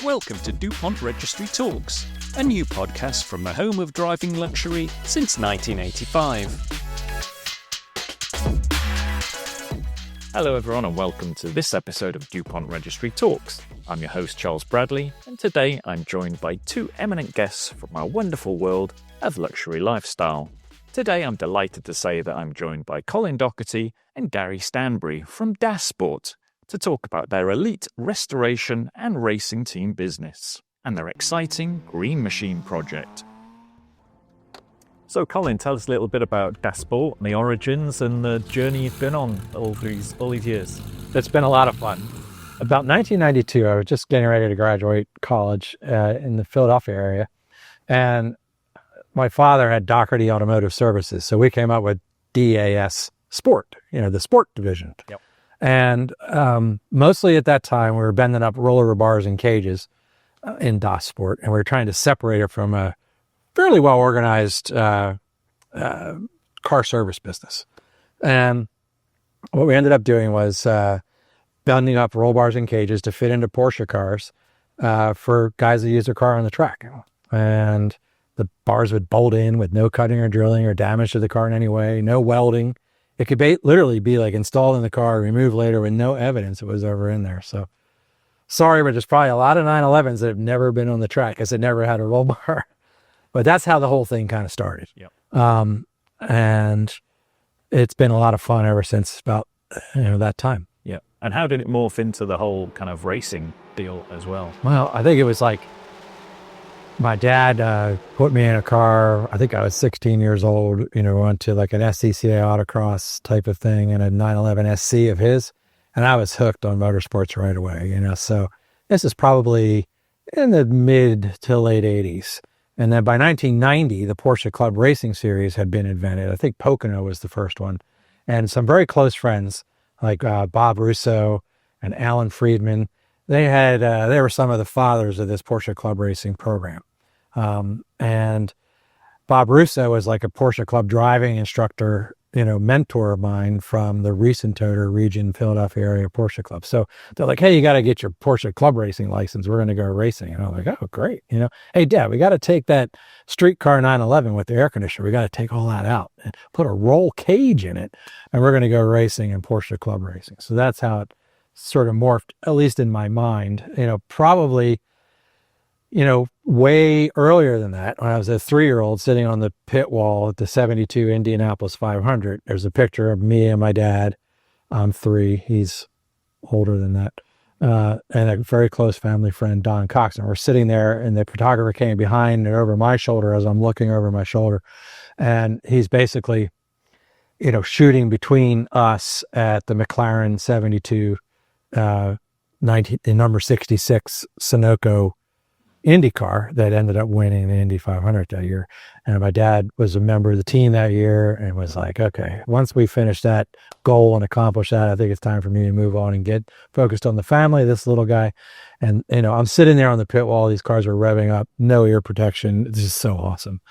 Welcome to DuPont Registry Talks, a new podcast from the home of driving luxury since 1985. Hello everyone and welcome to this episode of DuPont Registry Talks. I'm your host Charles Bradley, and today I'm joined by two eminent guests from our wonderful world of luxury lifestyle. Today I'm delighted to say that I'm joined by Colin Docherty and Gary Stanbury from duPont to talk about their elite restoration and racing team business and their exciting Green Machine project. So Colin, tell us a little bit about duPont, the origins and the journey you've been on all these years. It's been a lot of fun. About 1992, I was just getting ready to graduate college in the Philadelphia area, and my father had Docherty Automotive Services, so we came up with DAS Sport, the sport division. Yep. And mostly at that time, we were bending up roller bars and cages in duPont, and we were trying to separate it from a fairly well-organized car service business. And what we ended up doing was bending up roll bars and cages to fit into Porsche cars for guys that use their car on the track. And the bars would bolt in with no cutting or drilling or damage to the car in any way, no welding. It could literally be like installed in the car, removed later with no evidence it was ever in there. So sorry, but there's probably a lot of 911s that have never been on the track because it never had a roll bar. But that's how the whole thing kind of started. Yep. And it's been a lot of fun ever since about that time. Yeah. And how did it morph into the whole kind of racing deal as well? Well, I think it was like my dad put me in a car. I think I was 16 years old, went to like an SCCA autocross type of thing and a 911 SC of his. And I was hooked on motorsports right away, So this is probably in the mid to late 80s. And then by 1990, the Porsche Club Racing Series had been invented. I think Pocono was the first one. And some very close friends like Bob Russo and Alan Friedman, they were some of the fathers of this Porsche Club Racing program. And Bob Russo was like a Porsche Club driving instructor, mentor of mine from the Riesentoter region, Philadelphia area Porsche Club. So they're like, hey, you got to get your Porsche Club Racing license. We're going to go racing. And I'm like, oh, great. Hey, Dad, we got to take that street car 911 with the air conditioner. We got to take all that out and put a roll cage in it. And we're going to go racing in Porsche Club Racing. So that's how it sort of morphed, at least in my mind, probably, way earlier than that, when I was a 3-year-old sitting on the pit wall at the 72 Indianapolis 500, there's a picture of me and my dad. I'm 3. He's older than that. And a very close family friend, Don Cox. And we're sitting there and the photographer came behind and over my shoulder as I'm looking over my shoulder. And he's basically, shooting between us at the McLaren 72, the number 66 Sunoco IndyCar that ended up winning the Indy 500 that year. And my dad was a member of the team that year and was like, okay, once we finish that goal and accomplish that, I think it's time for me to move on and get focused on the family, this little guy. And, I'm sitting there on the pit wall. These cars are revving up, no ear protection. It's just so awesome,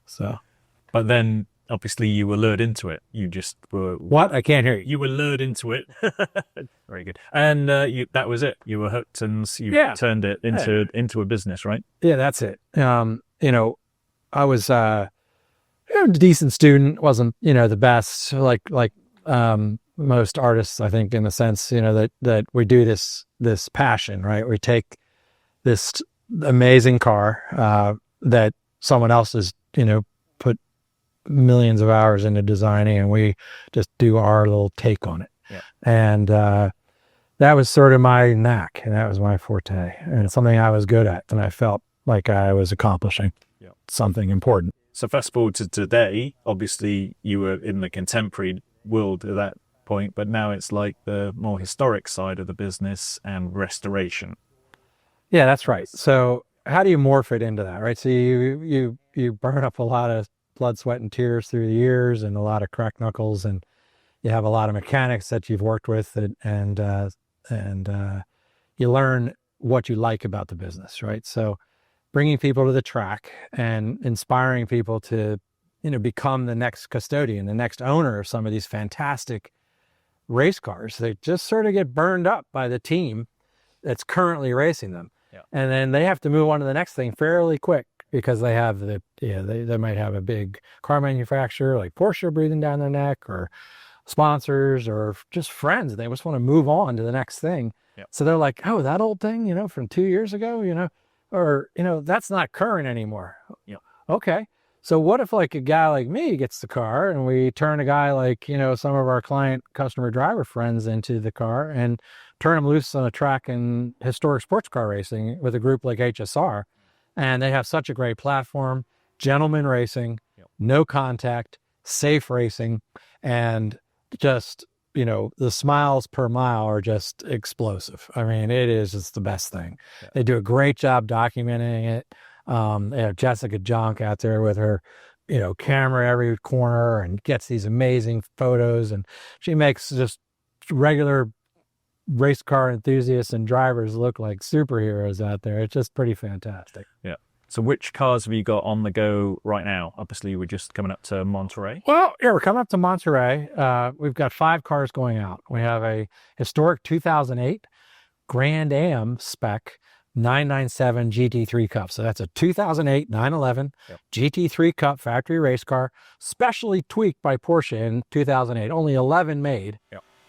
so. But then obviously you were lured into it. You just were... What? I can't hear you. You were lured into it. Very good. And that was it. You were hooked and you turned it into a business, right? Yeah, that's it. I was a decent student. Wasn't, the best, like most artists, I think, in the sense, that we do this passion, right? We take this amazing car that someone else has, put millions of hours into designing, and we just do our little take on it. Yeah. And that was sort of my knack, and that was my forte, and something I was good at, and I felt like I was accomplishing something important. So fast forward to today, obviously you were in the contemporary world at that point, but now it's like the more historic side of the business and restoration. Yeah, that's right. So how do you morph it into that, right? So you burn up a lot of blood, sweat, and tears through the years, and a lot of cracked knuckles, and you have a lot of mechanics that you've worked with, and you learn what you like about the business, right? So bringing people to the track and inspiring people to, become the next custodian, the next owner of some of these fantastic race cars. They just sort of get burned up by the team that's currently racing them. Yeah. And then they have to move on to the next thing fairly quick because they have they might have a big car manufacturer like Porsche breathing down their neck, or sponsors, or just friends. They just want to move on to the next thing. So they're like, oh, that old thing, from 2 years ago, or, that's not current anymore. Okay. So what if like a guy like me gets the car and we turn a guy like, some of our client customer driver friends into the car and turn them loose on a track in historic sports car racing with a group like HSR. And they have such a great platform, gentleman racing, no contact, safe racing, and just, the smiles per mile are just explosive. I mean, it's the best thing. They do a great job documenting it. They have Jessica Jonk out there with her, camera every corner and gets these amazing photos. And she makes just regular race car enthusiasts and drivers look like superheroes out there. It's just pretty fantastic. Yeah. So which cars have you got on the go right now? Obviously, we're just coming up to Monterey. Well, yeah, we're coming up to Monterey. We've got 5 cars going out. We have a historic 2008 Grand Am spec 997 GT3 Cup. So that's a 2008 911 GT3 Cup factory race car, specially tweaked by Porsche in 2008. Only 11 made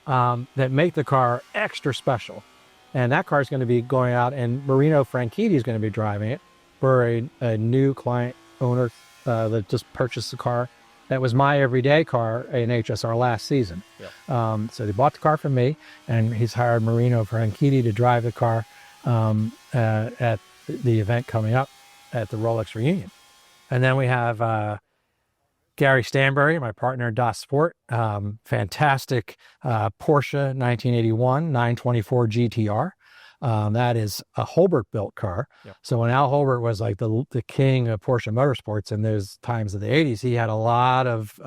that make the car extra special. And that car is going to be going out, and Marino Franchitti is going to be driving it. For a new client owner that just purchased the car. That was my everyday car in HSR last season. So they bought the car from me, and he's hired Marino Franchitti to drive the car at the event coming up at the Rolex reunion. And then we have Gary Stanbury, my partner in duPont, fantastic Porsche 1981 924 GTR. That is a Holbert-built car. So when Al Holbert was like the king of Porsche motorsports in those times of the 80s, he had a lot of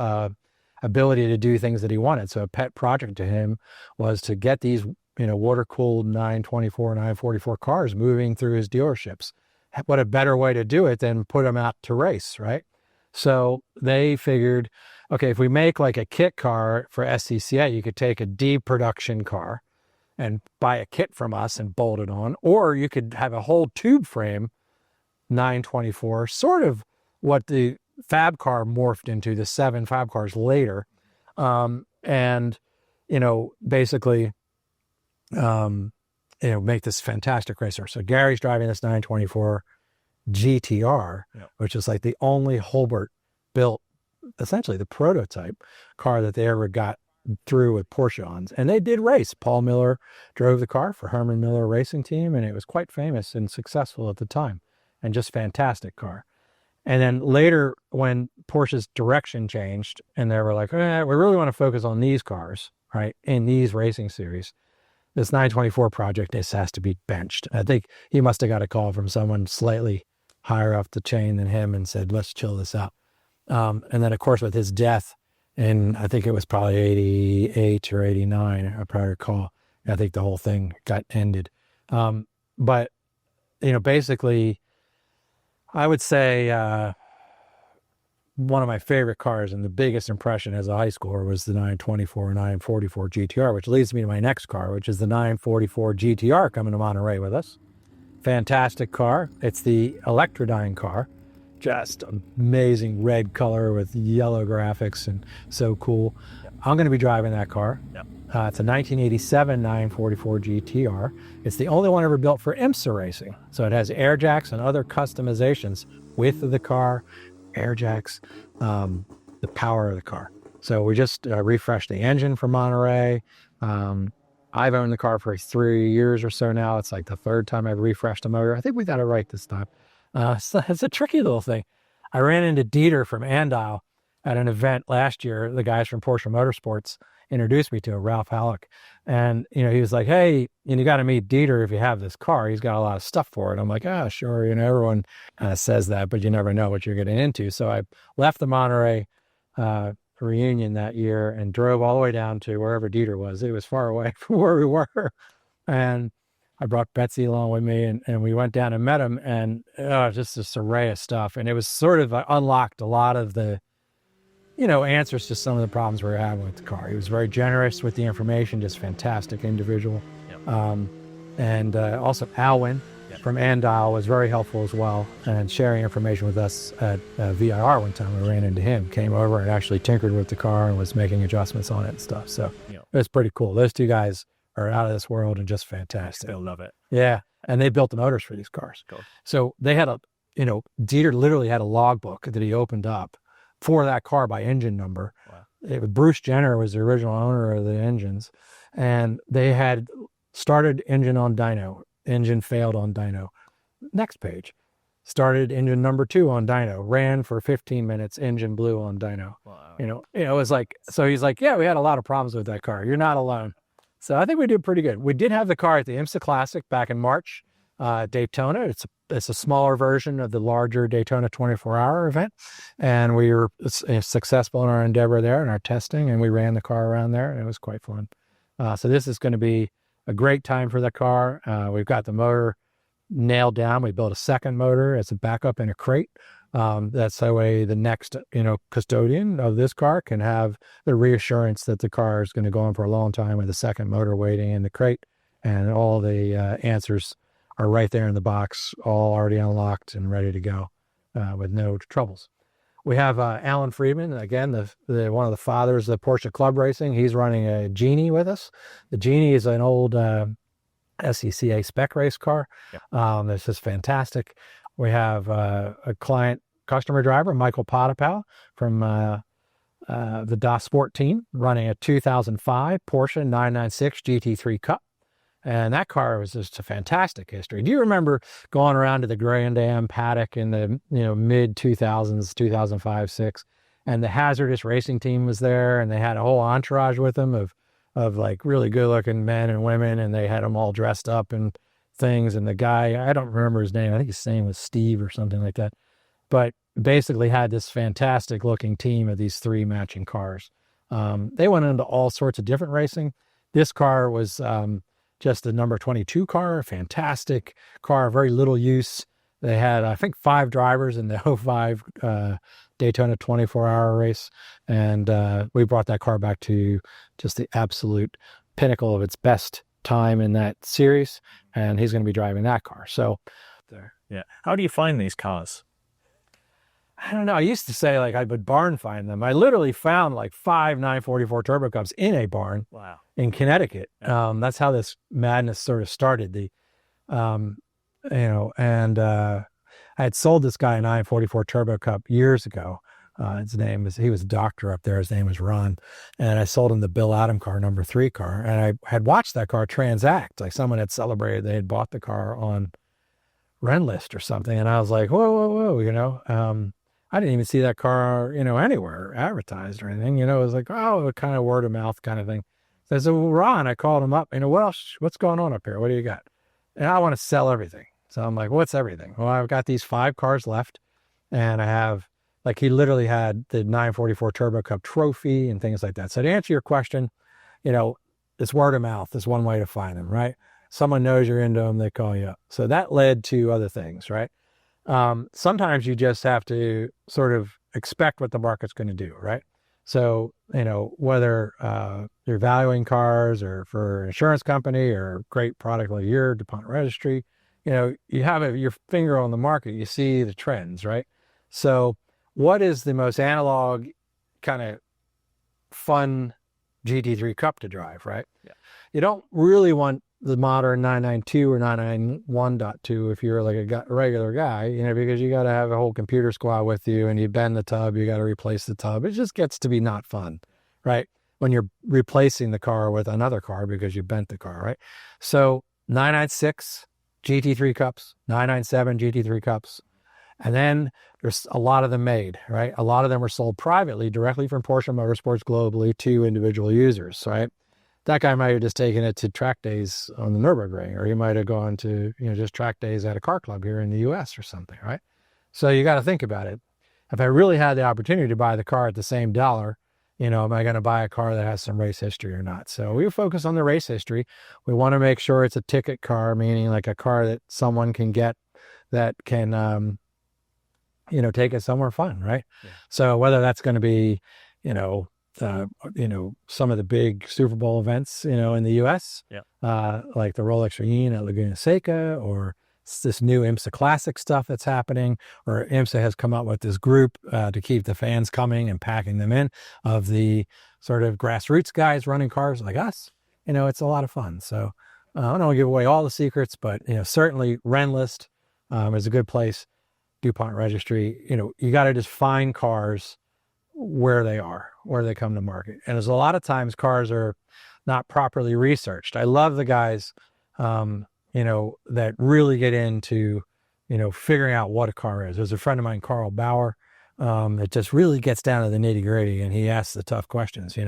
ability to do things that he wanted. So a pet project to him was to get these, water-cooled 924, 944 cars moving through his dealerships. What a better way to do it than put them out to race, right? So they figured, okay, if we make like a kit car for SCCA, you could take a D production car and buy a kit from us and bolt it on, or you could have a whole tube frame 924, sort of what the fab car morphed into, the 7 fab cars later. Basically, make this fantastic racer. So Gary's driving this 924 GTR, which is like the only Holbert built, essentially the prototype car that they ever got through with Porsche on. And they did race. Paul Miller drove the car for Herman Miller Racing Team, and it was quite famous and successful at the time, and just fantastic car. And then later, when Porsche's direction changed and they were like, we really want to focus on these cars, right, in these racing series, this 924 project, this has to be benched. I think he must have got a call from someone slightly higher up the chain than him and said, let's chill this out. And then, of course, with his death, and I think it was probably 88 or 89, if I recall, I think the whole thing got ended. But, basically, I would say one of my favorite cars and the biggest impression as a high schooler was the 924 944 GTR, which leads me to my next car, which is the 944 GTR coming to Monterey with us. Fantastic car. It's the Electrodyne car. Just amazing red color with yellow graphics and so cool. I'm going to be driving that car. It's a 1987 944 GTR. It's the only one ever built for IMSA racing. So it has air jacks and other customizations with the car, air jacks, the power of the car. So we just refreshed the engine for Monterey. I've owned the car for 3 years or so now. It's like the 3rd time I've refreshed the motor. I think we got it right this time. So it's a tricky little thing. I ran into Dieter from Andile at an event last year. The guys from Porsche Motorsports introduced me to Ralph Halleck. And, he was like, hey, you got to meet Dieter if you have this car. He's got a lot of stuff for it. I'm like, sure. Everyone says that, but you never know what you're getting into. So I left the Monterey reunion that year and drove all the way down to wherever Dieter was. It was far away from where we were. And I brought Betsy along with me, and we went down and met him, and just this array of stuff. And it was sort of unlocked a lot of the, answers to some of the problems we were having with the car. He was very generous with the information, just fantastic individual. And also Alwyn, from Andile was very helpful as well, and sharing information with us at VIR one time. We ran into him, came over and actually tinkered with the car and was making adjustments on it and stuff. So it was pretty cool. Those two guys are out of this world and just fantastic. They'll love it. Yeah. And they built the motors for these cars. Cool. So they had Dieter literally had a logbook that he opened up for that car by engine number. Wow. Bruce Jenner was the original owner of the engines, and they had started engine on dyno. Engine failed on dyno. Next page. Started engine number 2 on dyno. Ran for 15 minutes. Engine blew on dyno. Wow. It was like, so he's like, yeah, we had a lot of problems with that car. You're not alone. So I think we did pretty good. We did have the car at the IMSA Classic back in March, Daytona. It's a smaller version of the larger Daytona 24-hour event. And we were successful in our endeavor there in our testing, and we ran the car around there, and it was quite fun. So this is going to be a great time for the car. We've got the motor nailed down. We built a second motor as a backup in a crate. That's that way the next, custodian of this car can have the reassurance that the car is going to go on for a long time with a second motor waiting in the crate, and all the answers are right there in the box, all already unlocked and ready to go with no troubles. We have Alan Friedman, again, the one of the fathers of Porsche Club Racing. He's running a Genie with us. The Genie is an old SCCA spec race car. Yep. This is fantastic. We have a customer driver, Michael Potapow from the DAS Sport team, running a 2005 Porsche 996 GT3 Cup. And that car was just a fantastic history. Do you remember going around to the Grand Am paddock in the mid 2000s, 2005, 6, and the Hazardous Racing team was there, and they had a whole entourage with them of like really good looking men and women, and they had them all dressed up and things. And the guy, I don't remember his name. I think his name was Steve or something like that. But basically had this fantastic looking team of these 3 matching cars. They went into all sorts of different racing. This car was just the number 22 car, fantastic car, very little use. They had, I think, 5 drivers in the 05 Daytona 24-hour race. And we brought that car back to just the absolute pinnacle of its best time in that series. And he's going to be driving that car. So, yeah. How do you find these cars? I don't know. I used to say I would barn find them. I literally found 5 944 Turbo Cups in a barn. Wow. In Connecticut. Yeah. That's how this madness sort of started. I had sold this guy a 944 Turbo Cup years ago. He was a doctor up there. His name was Ron. And I sold him the Bill Adam car, number 3 car. And I had watched that car transact. Someone had celebrated they had bought the car on Renlist or something. And I was like, whoa. I didn't even see that car, anywhere advertised or anything. It was like, a kind of word of mouth kind of thing. So I said, well, Ron, I called him up. What's going on up here? What do you got? And I want to sell everything. So I'm like, what's everything? Well, I've got these 5 cars left, and I have, he literally had the 944 Turbo Cup trophy and things like that. So to answer your question, it's word of mouth is one way to find them, right? Someone knows you're into them, they call you up. So that led to other things, right? Sometimes you just have to sort of expect what the market's going to do, right? So, whether you're valuing cars or for an insurance company or a great product like your DuPont Registry, you have your finger on the market, you see the trends, right? So what is the most analog kind of fun GT3 Cup to drive, right? Yeah. You don't really want the modern 992 or 991.2 if you're a regular guy, because you got to have a whole computer squad with you, and you bend the tub, you got to replace the tub. It just gets to be not fun, right? When you're replacing the car with another car because you bent the car, right? So 996 GT3 Cups, 997 GT3 Cups, and then there's a lot of them made, right? A lot of them were sold privately, directly from Porsche Motorsports globally to individual users, right? That guy might have just taken it to track days on the Nürburgring, or he might have gone to, just track days at a car club here in the US or something, right? So you got to think about it. If I really had the opportunity to buy the car at the same dollar, am I going to buy a car that has some race history or not? So we focus on the race history. We want to make sure it's a ticket car, meaning a car that someone can get that can, take it somewhere fun, right? Yeah. So whether that's going to be, some of the big Super Bowl events, in the U.S., like the Rolex Reunion at Laguna Seca, or this new IMSA Classic stuff that's happening, or IMSA has come up with this group to keep the fans coming and packing them in, of the sort of grassroots guys running cars like us. It's a lot of fun. So I don't want to give away all the secrets, but certainly Renlist is a good place. DuPont Registry, you got to just find cars where they are, where they come to market. And there's a lot of times cars are not properly researched. I love the guys, that really get into, figuring out what a car is. There's a friend of mine, Carl Bauer, that just really gets down to the nitty gritty, and he asks the tough questions,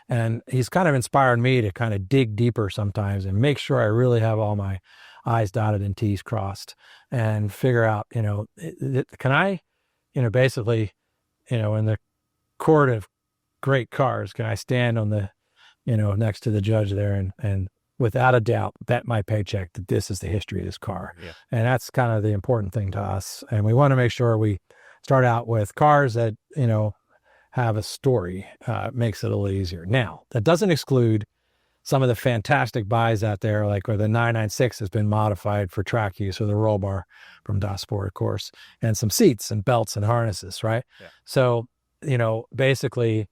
and he's kind of inspired me to kind of dig deeper sometimes and make sure I really have all my I's dotted and T's crossed, and figure out, can I, basically, in the court of great cars, can I stand on the, next to the judge there and without a doubt bet my paycheck that this is the history of this car. Yeah. And that's kind of the important thing to us. And we want to make sure we start out with cars that, have a story, makes it a little easier. Now, that doesn't exclude some of the fantastic buys out there, like where the 996 has been modified for track use, or the roll bar from duPont, of course, and some seats and belts and harnesses, right? Yeah. So, basically,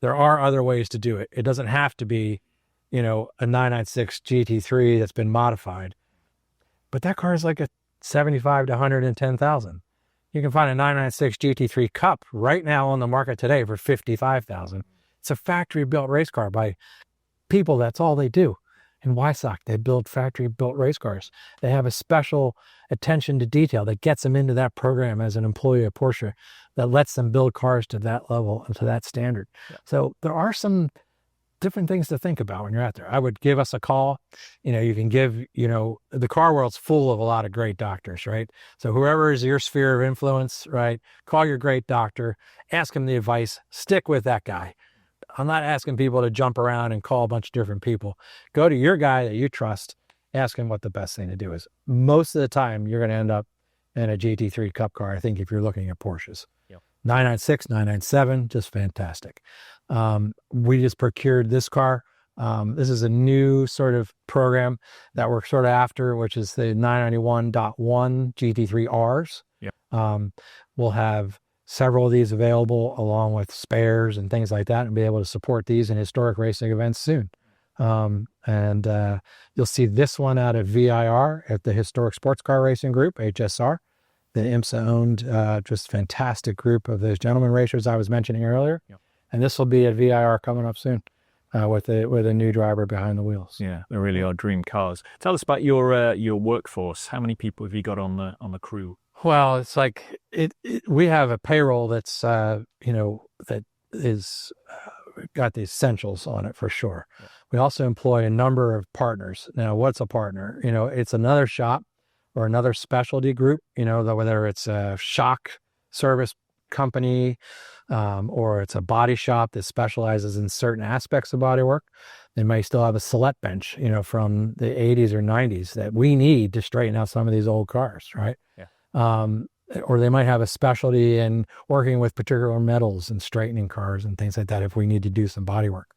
there are other ways to do it. It doesn't have to be, a 996 GT3 that's been modified, but that car is like a 75 to 110,000. You can find a 996 GT3 Cup right now on the market today for 55,000. It's a factory built race car by people. That's all they do. In Wysock, they build factory built race cars. They have a special attention to detail that gets them into that program as an employee of Porsche, that lets them build cars to that level and to that standard. Yeah. So there are some different things to think about when you're out there. I would give us a call. You can give, the car world's full of a lot of great doctors, right? So whoever is your sphere of influence, right? Call your great doctor, ask him the advice, stick with that guy. I'm not asking people to jump around and call a bunch of different people. Go to your guy that you trust, ask him what the best thing to do is. Most of the time, you're going to end up in a GT3 Cup car, I think, if you're looking at Porsches. Yep. 996, 997, just fantastic. We just procured this car. This is a new sort of program that we're sort of after, which is the 991.1 GT3Rs. Yep. We'll have several of these available along with spares and things like that, and be able to support these in historic racing events soon. And you'll see this one out of VIR at the Historic Sports Car Racing Group, HSR, the IMSA owned, just fantastic group of those gentlemen racers I was mentioning earlier. Yep. And this will be at VIR coming up soon, with a new driver behind the wheels. Yeah, they really are dream cars. Tell us about your workforce. How many people have you got on the crew? Well, it's like we have a payroll that's that is got the essentials on it for sure. Yeah. We also employ a number of partners. Now, what's a partner? It's another shop or another specialty group. Whether it's a shock service company, or it's a body shop that specializes in certain aspects of body work. They may still have a select bench, from the 80s or 90s that we need to straighten out some of these old cars, right? Yeah. Or they might have a specialty in working with particular metals and straightening cars and things like that if we need to do some body work.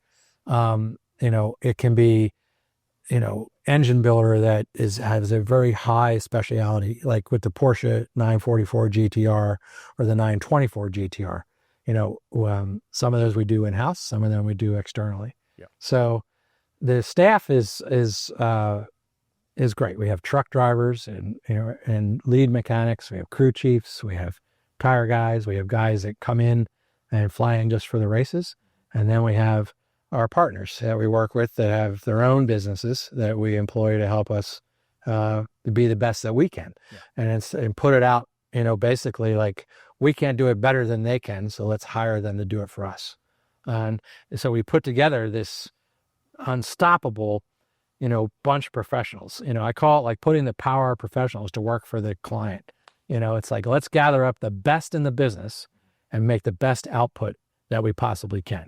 It can be, engine builder that has a very high speciality, like with the Porsche 944 GTR or the 924 GTR. Some of those we do in-house, some of them we do externally. Yeah. So the staff is great. We have truck drivers and lead mechanics. We have crew chiefs. We have tire guys. We have guys that come in and fly in just for the races. And then we have our partners that we work with that have their own businesses that we employ to help us be the best that we can. Yeah. And put it out, basically like we can't do it better than they can, so let's hire them to do it for us. And so we put together this unstoppable, bunch of professionals. I call it like putting the power of professionals to work for the client. It's like, let's gather up the best in the business and make the best output that we possibly can.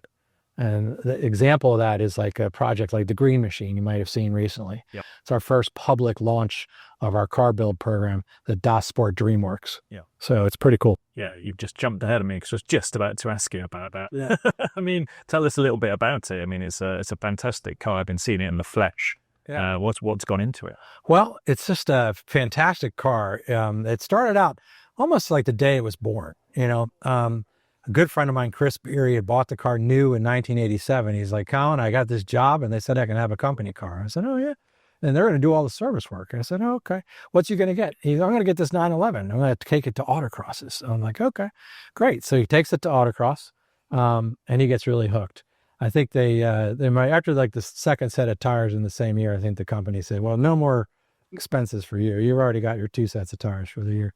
And the example of that is like a project like the Green Machine you might have seen recently. Yep. It's our first public launch of our car build program, the duPont DreamWorks. Yeah. So it's pretty cool. Yeah, you've just jumped ahead of me because I was just about to ask you about that. Yeah. I mean, tell us a little bit about it. I mean, it's a fantastic car. I've been seeing it in the flesh Yeah. What's gone into it? Well, it's just a fantastic car. It started out almost like the day it was born. A good friend of mine, Chris Beery, had bought the car new in 1987. He's like, Colin, I got this job and they said I can have a company car. I said, oh, yeah. And they're going to do all the service work. I said, oh, okay. What's you going to get? I'm going to get this 911. I'm going to take it to autocrosses. I'm like, okay, great. So he takes it to autocross and he gets really hooked. I think they might, after like the second set of tires in the same year, I think the company said, well, no more expenses for you. You've already got your 2 sets of tires for the year.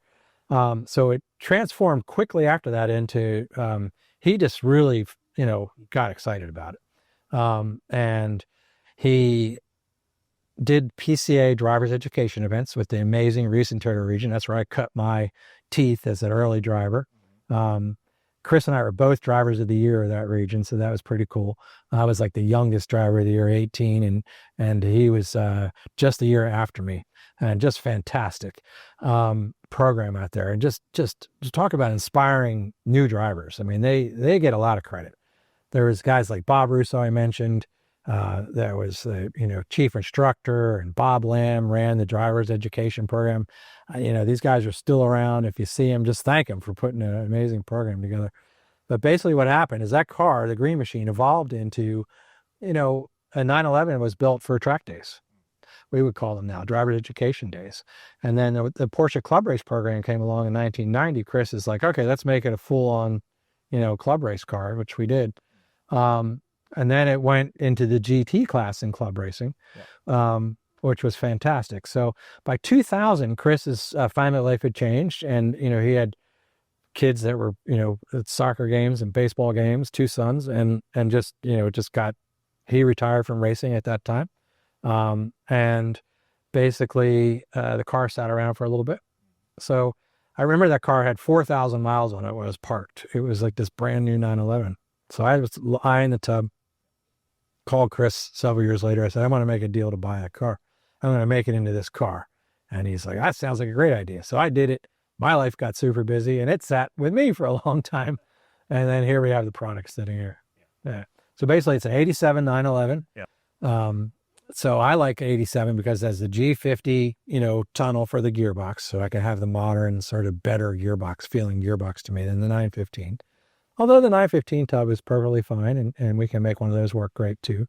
So it transformed quickly after that into, he just really, got excited about it. And he did PCA driver's education events with the amazing Reese Interior region. That's where I cut my teeth as an early driver. Chris and I were both drivers of the year of that region, so that was pretty cool. I was like the youngest driver of the year, 18, and he was just the year after me, and just fantastic program out there. And just talk about inspiring new drivers. I mean, they get a lot of credit. There was guys like Bob Russo I mentioned. That was the chief instructor, and Bob Lamb ran the driver's education program. These guys are still around. If you see them, just thank them for putting an amazing program together. But basically what happened is that car, the Green Machine, evolved into, a 911 was built for track days. We would call them now driver's education days. And then the Porsche club race program came along in 1990. Chris is like, okay, let's make it a full on, club race car, which we did. And then it went into the GT class in club racing, which was fantastic. So by 2000, Chris's family life had changed, and he had kids that were at soccer games and baseball games, 2 sons, and just he retired from racing at that time, and basically the car sat around for a little bit. So I remember that car had 4,000 miles on it when it was parked. It was like this brand new 911. So I was eyeing the tub. Called Chris several years later. I said, I want to make a deal to buy that car. I'm going to make it into this car. And he's like, that sounds like a great idea. So I did it. My life got super busy and it sat with me for a long time. And then here we have the product sitting here. Yeah. So basically it's an 87 911. Yeah. So I like 87 because it has the G50, tunnel for the gearbox. So I can have the modern sort of better feeling gearbox to me than the 915. Although the 915 tub is perfectly fine, and we can make one of those work great too.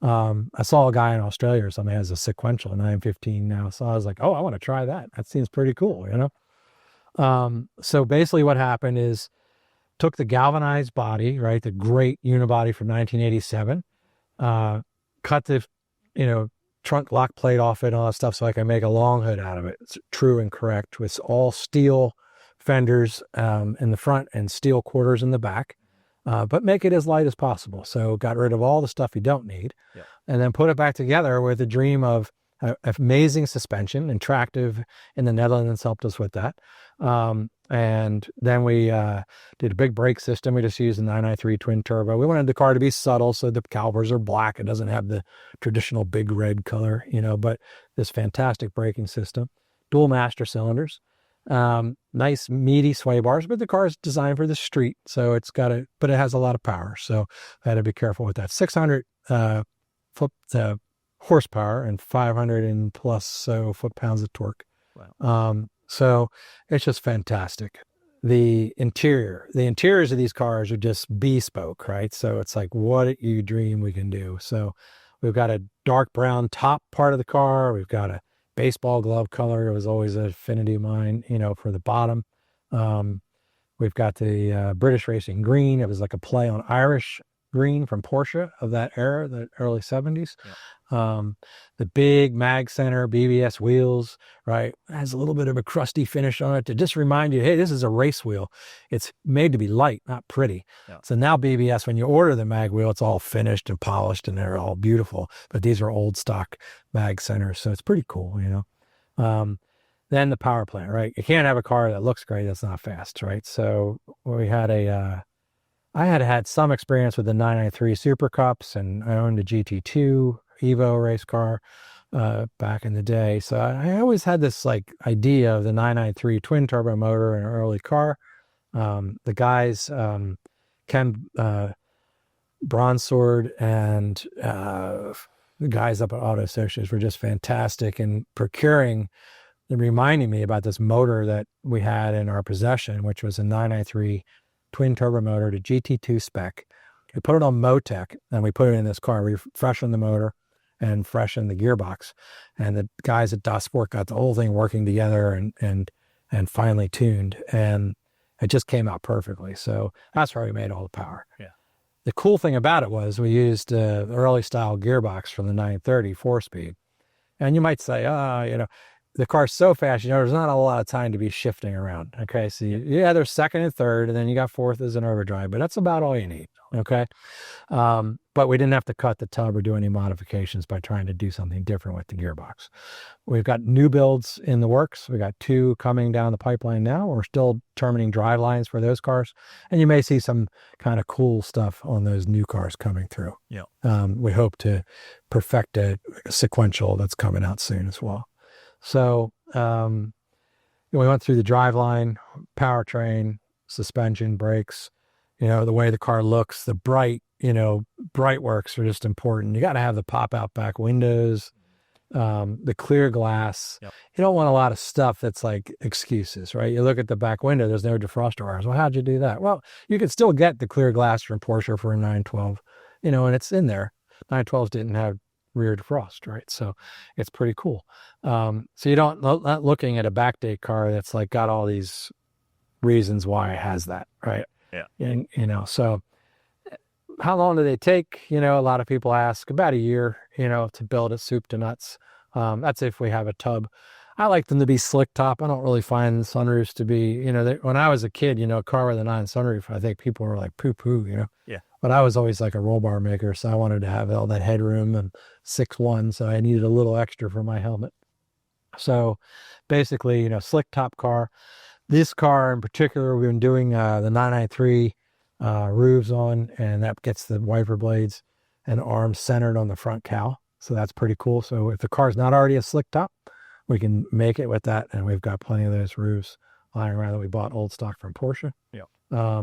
I saw a guy in Australia or something has a sequential 915 now. So I was like, oh, I want to try that. That seems pretty cool, So basically what happened is took the galvanized body, right, the great unibody from 1987, cut the, trunk lock plate off it and all that stuff so I can make a long hood out of it. It's true and correct with all steel fenders in the front and steel quarters in the back, but make it as light as possible. So got rid of all the stuff you don't need, and then put it back together with a dream of amazing suspension and tractive in the Netherlands helped us with that. And then we did a big brake system. We just used a 993 twin turbo. We wanted the car to be subtle, so the calipers are black. It doesn't have the traditional big red color, but this fantastic braking system, dual master cylinders. Nice meaty sway bars, but the car is designed for the street, so but it has a lot of power, so I had to be careful with that. 600 horsepower and 500 and plus foot-pounds of torque. Wow. So it's just fantastic. The interiors of these cars are just bespoke, right? So it's like what you dream we can do. So we've got a dark brown top part of the car. We've got a baseball glove color. It was always an affinity of mine, for the bottom. We've got the British Racing green. It was like a play on Irish green from Porsche of that era, the early 70s. The big mag center BBS wheels, right? It has a little bit of a crusty finish on it to just remind you, hey, this is a race wheel. It's made to be light, not pretty. So now BBS, when you order the mag wheel, it's all finished and polished and they're all beautiful. But these are old stock mag centers, so it's pretty cool, Then the power plant, right? You can't have a car that looks great that's not fast, right? So we had I had some experience with the 993 Super Cups, and I owned a GT2 Evo race car back in the day. So I always had this idea of the 993 twin turbo motor in an early car. The guys, Ken Bronsword and the guys up at Auto Associates were just fantastic in procuring and reminding me about this motor that we had in our possession, which was a 993 twin turbo motor to GT2 spec. We put it on Motec and we put it in this car. We freshened the motor and freshened the gearbox. And the guys at duPont got the whole thing working together and finally tuned. And it just came out perfectly. So that's where we made all the power. Yeah. The cool thing about it was we used the early style gearbox from the 930 4-speed. And you might say, the car's so fast, there's not a lot of time to be shifting around. Okay. So there's second and third, and then you got fourth as an overdrive, but that's about all you need. Okay. But we didn't have to cut the tub or do any modifications by trying to do something different with the gearbox. We've got new builds in the works. We got 2 coming down the pipeline now. We're still determining drive lines for those cars. And you may see some kind of cool stuff on those new cars coming through. Yeah. We hope to perfect a sequential that's coming out soon as well. So we went through the driveline, powertrain, suspension, brakes, the way the car looks, the bright works are just important. You got to have the pop out back windows, the clear glass. Yep. You don't want a lot of stuff that's like excuses, right? You look at the back window, there's no defroster wires. Well, how'd you do that? Well, you could still get the clear glass from Porsche for a 912, and it's in there. 912s didn't have rear defrost, right? So it's pretty cool. So you not looking at a backdate car that's like got all these reasons why it has that, right? Yeah. And, so how long do they take? A lot of people ask. About a year, to build it soup to nuts. That's if we have a tub. I like them to be slick top. I don't really find sunroofs to be, when I was a kid, a car with a non-sunroof, I think people were like poo-poo, Yeah. But I was always like a roll bar maker, so I wanted to have all that headroom and 6'1", so I needed a little extra for my helmet. So basically, slick top car. This car in particular, we've been doing the 993 roofs on, and that gets the wiper blades and arms centered on the front cowl. So that's pretty cool. So if the car's not already a slick top, we can make it with that, and we've got plenty of those roofs lying around that we bought old stock from Porsche. Yeah.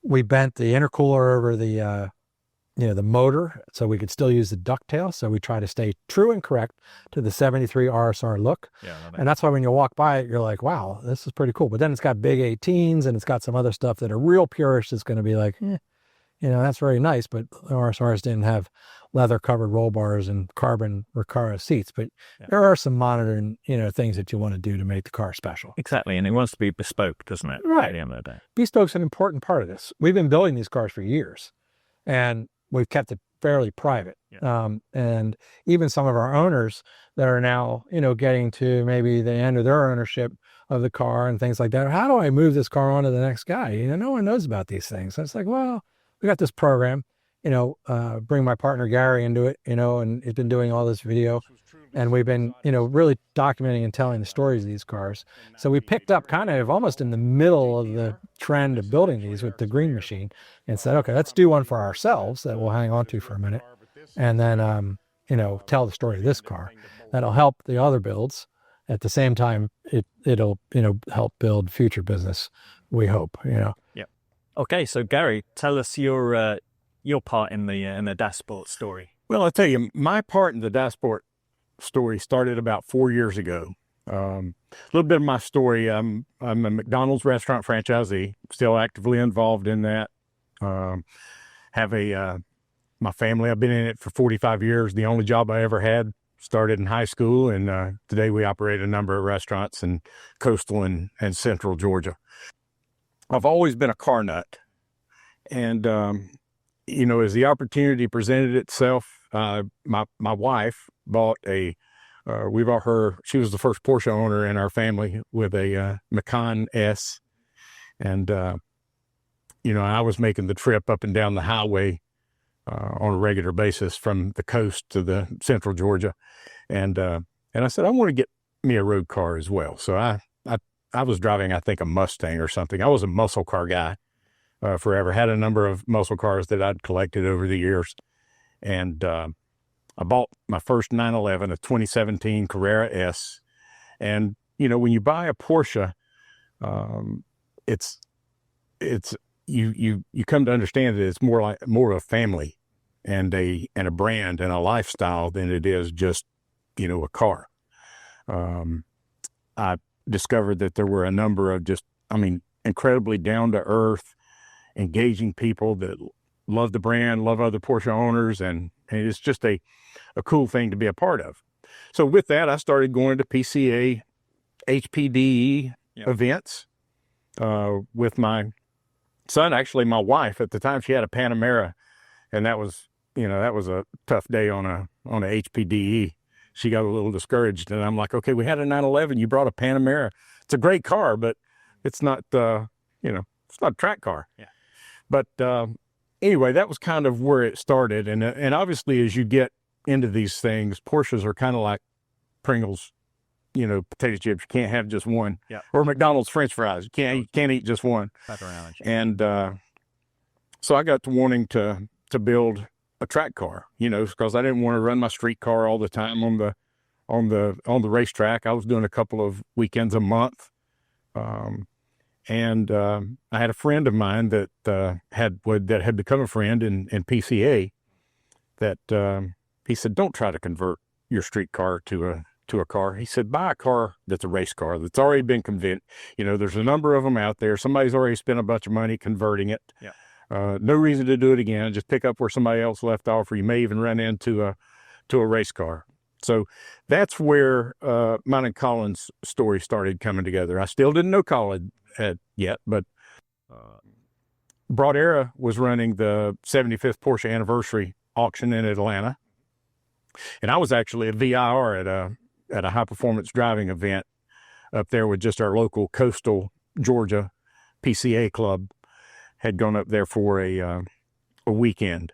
We bent the intercooler over the motor so we could still use the ducktail. So we try to stay true and correct to the 73 RSR look. Yeah. And that's why when you walk by it, you're like, wow, this is pretty cool. But then it's got big 18s and it's got some other stuff that a real purist is going to be like, that's very nice. But the RSRs didn't have leather covered roll bars and carbon Recaro seats. But there are some modern, things that you want to do to make the car special. Exactly. And it wants to be bespoke, doesn't it? Right. At the end of the day. Bespoke's an important part of this. We've been building these cars for years, and we've kept it fairly private. Yeah. And even some of our owners that are now, getting to maybe the end of their ownership of the car and things like that. How do I move this car on to the next guy? No one knows about these things. So it's like, well, we got this program, bring my partner Gary into it, and he's been doing all this video. And we've been, really documenting and telling the stories of these cars. So we picked up kind of almost in the middle of the trend of building these with the Green Machine and said, okay, let's do one for ourselves that we'll hang on to for a minute. And then, tell the story of this car. That'll help the other builds. At the same time, it'll, help build future business, we hope, Yeah. Okay. So Gary, tell us your part in the duPont story. Well, I'll tell you, my part in the duPont story started about 4 years ago. A little bit of my story. I'm a McDonald's restaurant franchisee, still actively involved in that. Have my family, I've been in it for 45 years. The only job I ever had started in high school. And today we operate a number of restaurants in coastal and central Georgia. I've always been a car nut. And, as the opportunity presented itself, my wife bought she was the first Porsche owner in our family with a Macan S. And, I was making the trip up and down the highway on a regular basis from the coast to the central Georgia. And I said, I want to get me a road car as well. So I was driving, I think, a Mustang or something. I was a muscle car guy forever, had a number of muscle cars that I'd collected over the years. And I bought my first 911, a 2017 Carrera S. And, when you buy a Porsche, it's you come to understand that it's more of a family and a brand and a lifestyle than it is just, a car. I discovered that there were a number of incredibly down to earth, engaging people that love the brand, love other Porsche owners, and it's just a cool thing to be a part of. So with that, I started going to PCA, HPDE events with my son. Actually, my wife at the time, she had a Panamera, and that was a tough day on a HPDE. She got a little discouraged, and I'm like, okay, we had a 911. You brought a Panamera. It's a great car, but it's not, it's not a track car. Yeah. But anyway, that was kind of where it started. And obviously, as you get into these things, Porsches are kind of like Pringles, potato chips. You can't have just one. Yeah. Or McDonald's French fries. You can't eat just one. And so I got to wanting to build a track car, because I didn't want to run my street car all the time on the racetrack. I was doing a couple of weekends a month. And I had a friend of mine that had become a friend in PCA that he said, don't try to convert your street car to a car. He said, buy a car that's a race car that's already been converted. There's a number of them out there. Somebody's already spent a bunch of money converting it. Yeah. No reason to do it again. Just pick up where somebody else left off, or you may even run into a race car. So that's where mine and Colin's story started coming together. I still didn't know Colin yet, but Broad Era was running the 75th Porsche anniversary auction in Atlanta, and I was actually a VIR at a high performance driving event up there with just our local coastal Georgia PCA club. Had gone up there for a weekend,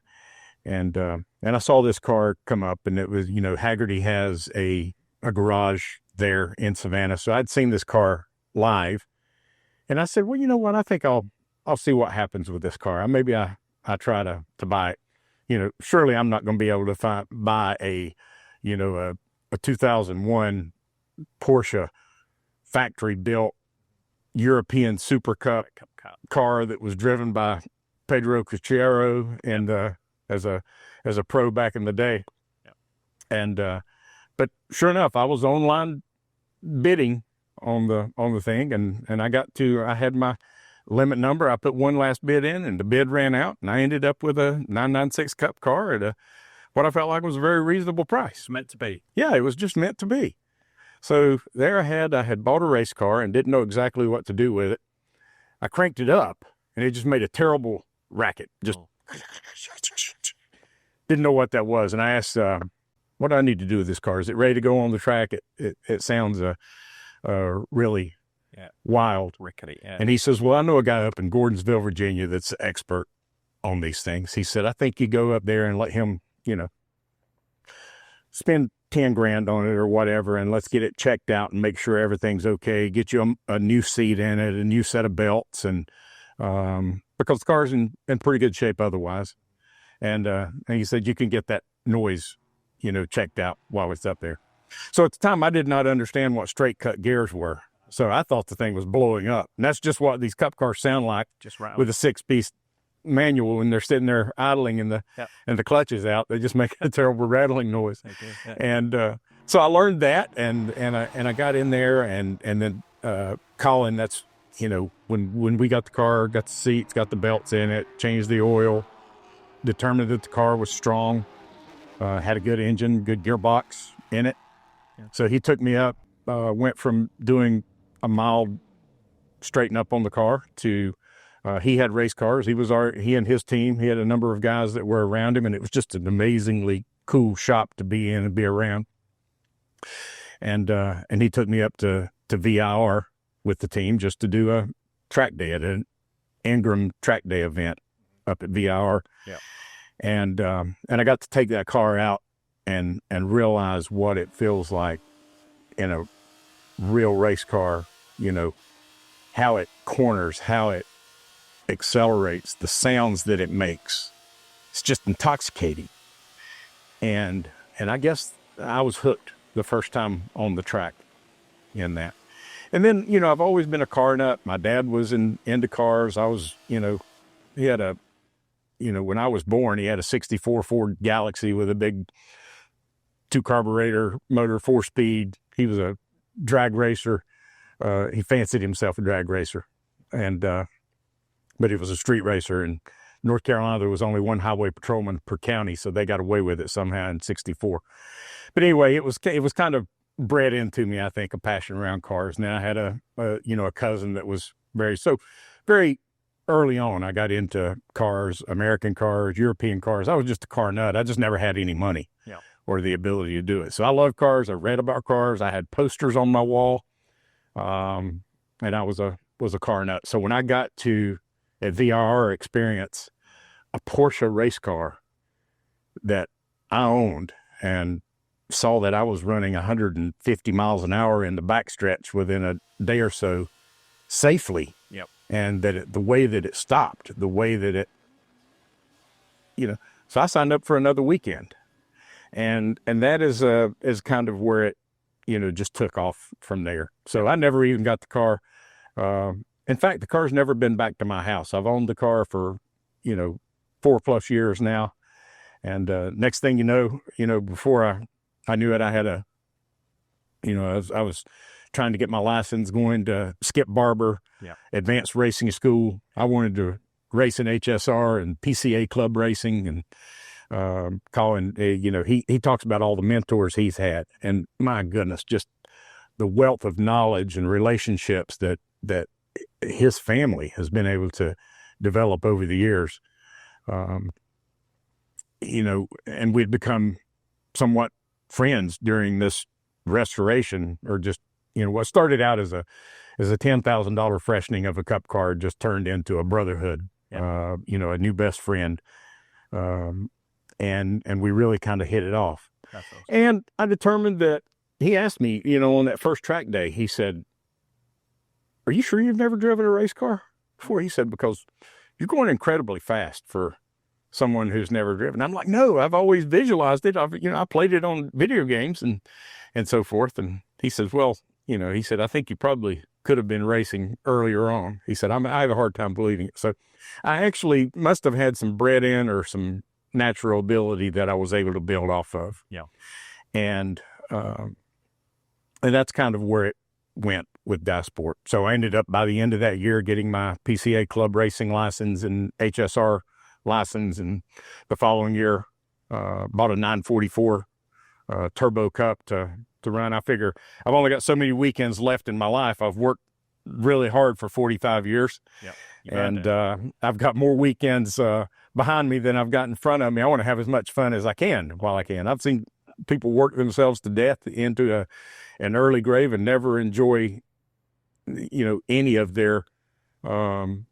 and I saw this car come up, and it was, Haggerty has a garage there in Savannah, so I'd seen this car live, and I said, well, you know what, I think I'll see what happens with this car. Maybe I try to buy it. Surely I'm not going to be able to buy a 2001 Porsche factory built European Super Cup car that was driven by Pedro Cuchero and as a pro back in the day. Yeah. And but sure enough, I was online bidding on the thing, and I had my limit number. I put one last bid in, and the bid ran out, and I ended up with a 996 Cup car at what I felt like was a very reasonable price. It's meant to be. Yeah, it was just meant to be. So there I had bought a race car and didn't know exactly what to do with it. I cranked it up, and it just made a terrible racket. Just didn't know what that was. And I asked, what do I need to do with this car? Is it ready to go on the track? It sounds really wild. Rickety. Yeah. And he says, well, I know a guy up in Gordonsville, Virginia that's an expert on these things. He said, I think you go up there and let him, spend 10 grand on it or whatever, and let's get it checked out and make sure everything's okay. Get you a new seat in it, a new set of belts, and because the car's in pretty good shape otherwise. And he said you can get that noise, checked out while it's up there. So at the time, I did not understand what straight cut gears were. So I thought the thing was blowing up, and that's just what these Cup cars sound like, just right with a 6-piece manual when they're sitting there idling and the clutch is out. They just make a terrible rattling noise. And so I learned that, and I got in there, and then Colin, that's when we got the car, got the seats, got the belts in it, changed the oil, determined that the car was strong, had a good engine, good gearbox in it. So he took me up, went from doing a mild straighten up on the car to he had race cars. He and his team, he had a number of guys that were around him, and it was just an amazingly cool shop to be in and be around. And he took me up to VIR with the team just to do a track day at an Ingram track day event up at VIR. Yeah. And I got to take that car out and realize what it feels like in a real race car, how it corners, how it accelerates, the sounds that it makes. It's just intoxicating. And I guess I was hooked the first time on the track in that. And then, I've always been a car nut. My dad was into cars. I was, he had a when I was born, he had a 64 Ford Galaxy with a big 2-carburetor motor, 4-speed. He was a drag racer. He fancied himself a drag racer, but he was a street racer. In North Carolina, there was only one highway patrolman per county, so they got away with it somehow in 64. But anyway, it was kind of bred into me, I think, a passion around cars. And then I had a cousin that was very early on. I got into cars, American cars, European cars. I was just a car nut. I just never had any money or the ability to do it. So I love cars. I read about cars. I had posters on my wall, and I was a car nut. So when I got to a VRR experience, a Porsche race car that I owned, and saw that I was running 150 miles an hour in the backstretch within a day or so safely. Yep. And that the way that it stopped, the way that it, so I signed up for another weekend, and that is kind of where it, just took off from there. So I never even got the car. In fact, the car's never been back to my house. I've owned the car for, 4+ years now. And next thing you know, before I knew it, I had I was trying to get my license, going to Skip Barber, advanced racing school. I wanted to race in HSR and PCA club racing, and Colin, he talks about all the mentors he's had, and my goodness, just the wealth of knowledge and relationships that his family has been able to develop over the years. And we'd become somewhat friends during this restoration, or just, what started out as a $10,000 freshening of a cup car just turned into a brotherhood, a new best friend. And we really kind of hit it off. That's awesome. And I determined that he asked me, on that first track day, he said, "Are you sure you've never driven a race car before?" He said, "Because you're going incredibly fast for someone who's never driven." I'm like, "No, I've always visualized it. I played it on video games and so forth." And he says, "Well, he said, I think you probably could have been racing earlier on." He said, I have a hard time believing it. So I actually must have had some bred in or some natural ability that I was able to build off of. Yeah. And that's kind of where it went with duPont. So I ended up, by the end of that year, getting my PCA club racing license and HSR license. And the following year, bought a 944 Turbo Cup to run. I figure I've only got so many weekends left in my life. I've worked really hard for 45 years. Yeah. And I've got more weekends behind me than I've got in front of me. I want to have as much fun as I can while I can. I've seen people work themselves to death into an early grave and never enjoy, any of their, we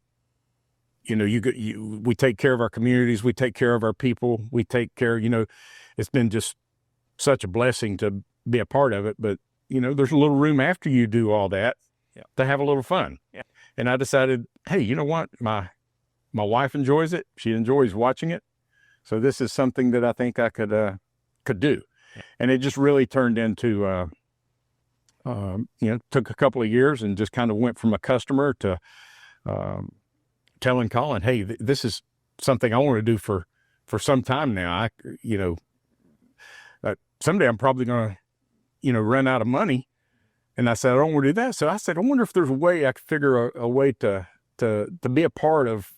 take care of our communities. We take care of our people. We take care, it's been just such a blessing to be a part of it. But, there's a little room after you do all that to have a little fun. Yeah. And I decided, hey, you know what? My wife enjoys it. She enjoys watching it. So this is something that I think I could do. Yeah. And it just really turned into, took a couple of years and just kind of went from a customer to telling Colin, hey, this is something I want to do for some time now. Someday I'm probably going to, run out of money. And I said, I don't want to do that. So I said, I wonder if there's a way I could figure a way to be a part of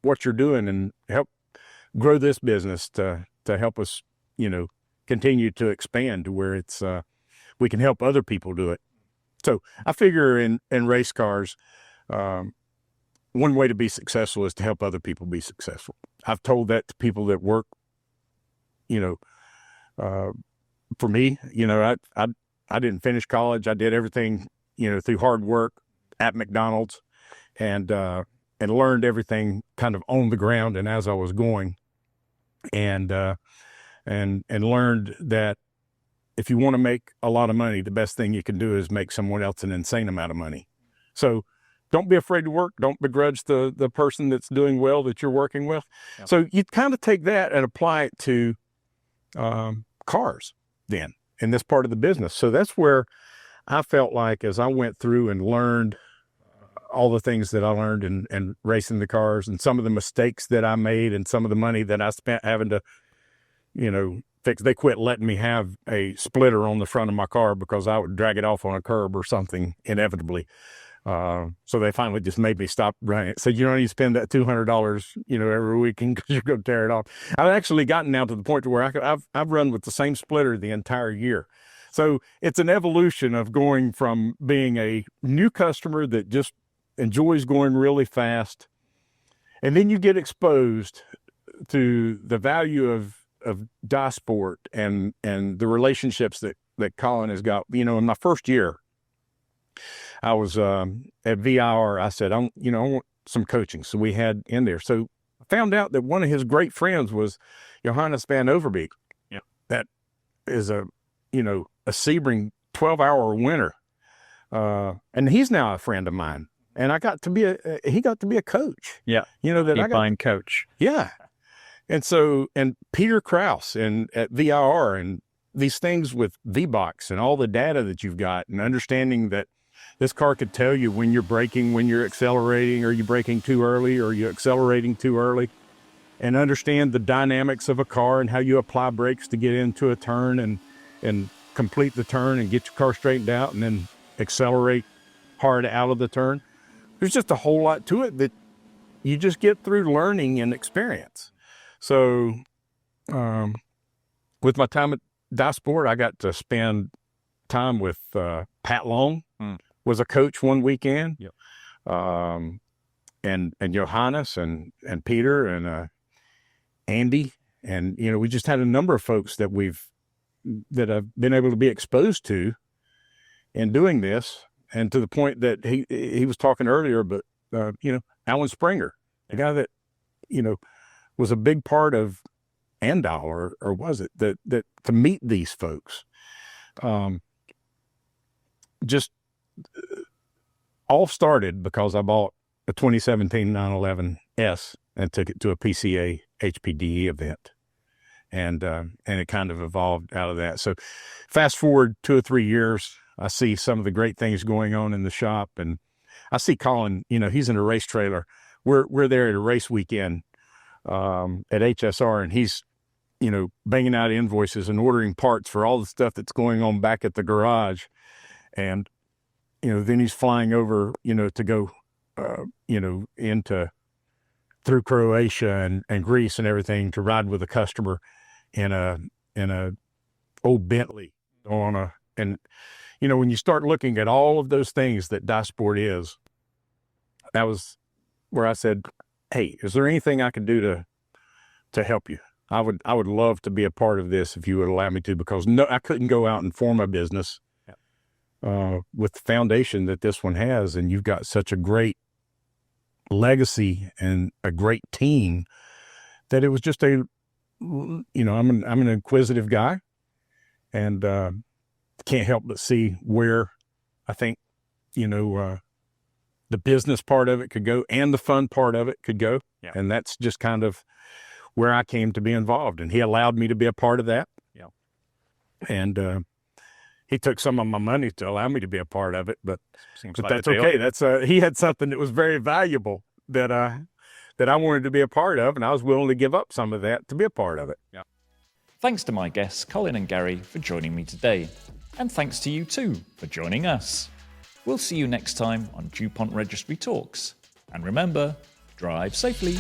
what you're doing and help grow this business to help us, continue to expand to where it's, we can help other people do it. So I figure in race cars, one way to be successful is to help other people be successful. I've told that to people that work, for me, I didn't finish college. I did everything, through hard work at McDonald's, and learned everything kind of on the ground and as I was going, and learned that if you want to make a lot of money, the best thing you can do is make someone else an insane amount of money. So don't be afraid to work. Don't begrudge the person that's doing well that you're working with. Yep. So you kind of take that and apply it to cars then in this part of the business. So that's where I felt like as I went through and learned all the things that I learned and racing the cars, and some of the mistakes that I made, and some of the money that I spent having to, fix. They quit letting me have a splitter on the front of my car because I would drag it off on a curb or something inevitably. So they finally just made me stop running it. So you don't need to spend that $200, every weekend because you're going to tear it off. I've actually gotten now to the point to where I've run with the same splitter the entire year. So it's an evolution of going from being a new customer that just enjoys going really fast, and then you get exposed to the value of duPont and the relationships that Colin has got. In my first year, I was at VIR. I said, I want some coaching. So we had in there. So I found out that one of his great friends was Johannes van Overbeek. Yeah. That is a Sebring 12-hour winner. And he's now a friend of mine. And he got to be a coach. Yeah. Coach. Yeah. And so, and Peter Krause at VIR, and these things with V-Box and all the data that you've got, and understanding that this car could tell you when you're braking, when you're accelerating, are you braking too early, or are you accelerating too early, and understand the dynamics of a car and how you apply brakes to get into a turn and complete the turn and get your car straightened out and then accelerate hard out of the turn. There's just a whole lot to it that you just get through learning and experience. So with my time at duPont, I got to spend time with Pat Long, was a coach one weekend. Yep. And Johannes and Peter and Andy. And, we just had a number of folks that I've been able to be exposed to in doing this. And to the point that he was talking earlier, but, Alan Springer, the guy that, was a big part of Andal, or was it that to meet these folks, just all started because I bought a 2017 911S and took it to a PCA HPDE event. And it kind of evolved out of that. So fast forward 2 or 3 years, I see some of the great things going on in the shop, and I see Colin, he's in a race trailer. We're there at a race weekend at HSR, and he's, banging out invoices and ordering parts for all the stuff that's going on back at the garage. And, then he's flying over, to go, through Croatia and Greece and everything to ride with a customer in a old Bentley and when you start looking at all of those things that duPont is, that was where I said, hey, is there anything I can do to help you? I would love to be a part of this if you would allow me to, because I couldn't go out and form a business with the foundation that this one has. And you've got such a great legacy and a great team that it was just I'm an inquisitive guy, and can't help but see where I think, the business part of it could go and the fun part of it could go. Yeah. And that's just kind of where I came to be involved. And he allowed me to be a part of that. Yeah. And he took some of my money to allow me to be a part of it, but like that's okay. That's he had something that was very valuable that I wanted to be a part of, and I was willing to give up some of that to be a part of it. Yeah. Thanks to my guests, Colin and Gary, for joining me today. And thanks to you too for joining us. We'll see you next time on duPont Registry Talks. And remember, drive safely.